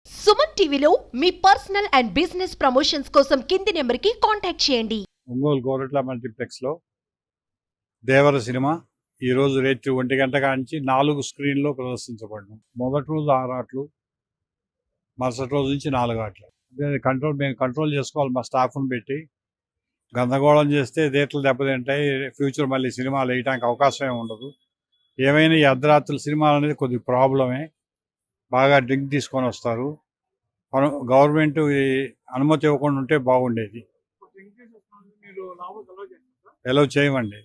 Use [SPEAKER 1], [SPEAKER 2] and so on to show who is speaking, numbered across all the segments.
[SPEAKER 1] సుమన్ టీవీలో మీ personal and business promotions కోసం కింది నెంబర్కి కాంటాక్ట్ చేయండి.
[SPEAKER 2] ఒంగోలు గోరట్ల మల్టీప్లెక్స్లో దేవర సినిమా ఈరోజు రేత్రి 1 గంట కాంచి 4 స్క్రీన్లో ప్రదర్శించబడను. మొదటి రోజు 6 ఆటలు, మరుసటి రోజు నుంచి 4 ఆటలు. మేము కంట్రోల్ చేసుకోవాలి. మా స్టాఫ్ను పెట్టి గందరగోళం చేస్తే థియేటర్లు దెబ్బతింటాయి. ఫ్యూచర్ మళ్ళీ సినిమాలు వేయడానికి అవకాశమే ఉండదు. ఏమైనా ఈ అర్ధరాత్రుల సినిమాలు అనేది కొద్దిగా ప్రాబ్లమే. బాగా డ్రింక్ తీసుకొని వస్తారు. గవర్నమెంట్ అనుమతి ఇవ్వకుండా ఉంటే బాగుండేది. ఎలవ్ చేయమండి.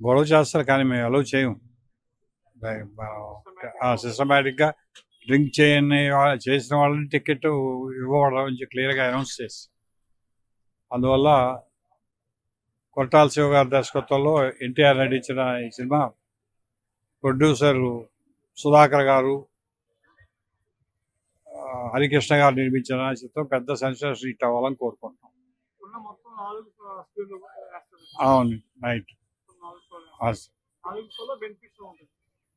[SPEAKER 2] గొడవ చేస్తారు కానీ మేము ఎలవ్ చేయం. సిస్టమేటిక్గా డ్రింక్ చేసిన వాళ్ళని టికెట్ ఇవ్వడం క్లియర్గా అనౌన్స్ చేసి, అందువల్ల కొట్టాల శివ గారి దర్శకత్వంలో ఎన్టీఆర్ నటించిన ఈ సినిమా ప్రొడ్యూసర్ సుధాకర్ గారు, హరికృష్ణ గారు నిర్మించిన చిత్రం పెద్ద సెన్సేషన్ హిట్ అవ్వాలని కోరుకుంటున్నాం. అవును, రైట్.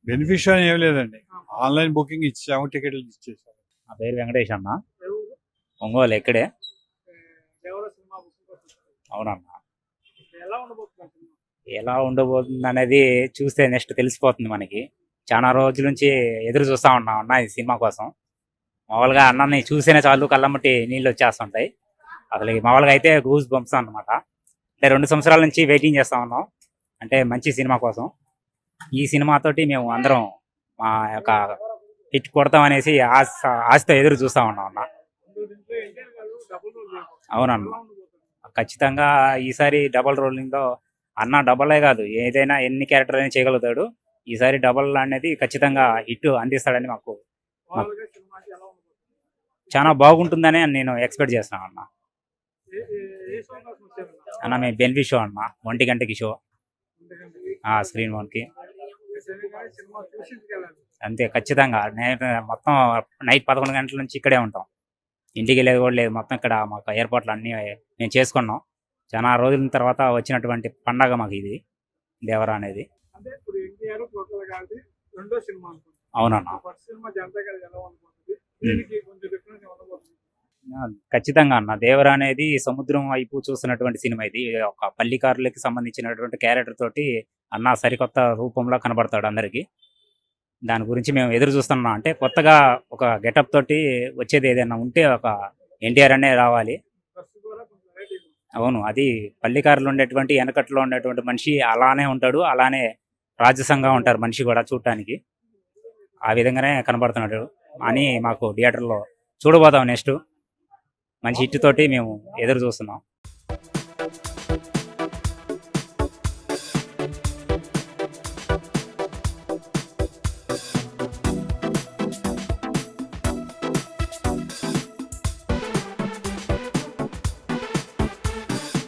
[SPEAKER 2] బెనిఫిషియల్ ఏం లేదండి, ఆన్లైన్ బుకింగ్ ఇచ్చాము, టికెట్లు ఇచ్చేసాము.
[SPEAKER 3] నా పేరు వెంకటేష్ అన్న, ఒంగోలు ఎక్కడే. అవునన్న, ఎలా ఉండబోతుంది అనేది చూస్తే నెక్స్ట్ తెలిసిపోతుంది మనకి. చాలా రోజుల నుంచి ఎదురు చూస్తూ ఉన్నాం అన్న ఈ సినిమా కోసం. మామూలుగా అన్నని చూస్తేనే చాలు కళ్ళమ్మటి నీళ్ళు వచ్చేస్తుంటాయి. అసలు మామూలుగా అయితే గూస్ బంప్స్ అన్నమాట. అంటే 2 సంవత్సరాల నుంచి వెయిటింగ్ చేస్తూ ఉన్నాం, అంటే మంచి సినిమా కోసం. ఈ సినిమాతోటి మేము అందరం మా యొక్క హిట్ కొడతామనేసి ఆశతో ఎదురు చూస్తూ ఉన్నాం అన్న. అవునన్న, ఖచ్చితంగా ఈసారి డబల్ రోలింగ్లో అన్న డబలే కాదు, ఏదైనా ఎన్ని క్యారెక్టర్ అయినా చేయగలుగుతాడు. ఈసారి డబల్ అనేది ఖచ్చితంగా హిట్ అందిస్తాడని మాకు చాలా బాగుంటుందని నేను ఎక్స్పెక్ట్ చేస్తున్నాను అన్న. అన్న మేము బెనిఫిట్ షో అన్న, 1 గంటకి షో, స్క్రీన్ 1కి. అంతే ఖచ్చితంగా. నేను మొత్తం నైట్ 11 గంటల నుంచి ఇక్కడే ఉంటాం, ఇంటికి వెళ్ళేది కూడా లేదు. మొత్తం ఇక్కడ మాకు ఏర్పాట్లు అన్నీ మేము చేసుకున్నాం. చాలా రోజుల తర్వాత వచ్చినటువంటి పండగ మాకు ఇది దేవరా అనేది. అవునన్న, ఖచ్చితంగా అన్న. దేవరా అనేది సముద్రం వైపు చూస్తున్నటువంటి సినిమా. ఇది ఒక పల్లికారులకి సంబంధించినటువంటి క్యారెక్టర్ తోటి అన్న సరికొత్త రూపంలో కనబడతాడు అందరికి. దాని గురించి మేము ఎదురు చూస్తున్నాం. అంటే కొత్తగా ఒక గెటప్ తోటి వచ్చేది ఏదైనా ఉంటే ఒక ఎన్టీఆర్ అనే రావాలి. అవును, అది పల్లికారులు ఉండేటువంటి వెనకట్లో ఉండేటువంటి మనిషి అలానే ఉంటాడు, అలానే రాజసంగా ఉంటారు మనిషి కూడా చూడటానికి. ఆ విధంగానే కనబడుతున్నాడు అని మాకు థియేటర్లో చూడబోతాం. నెక్స్ట్ మంచి హిట్ తోటి మేము ఎదురు చూస్తున్నాం.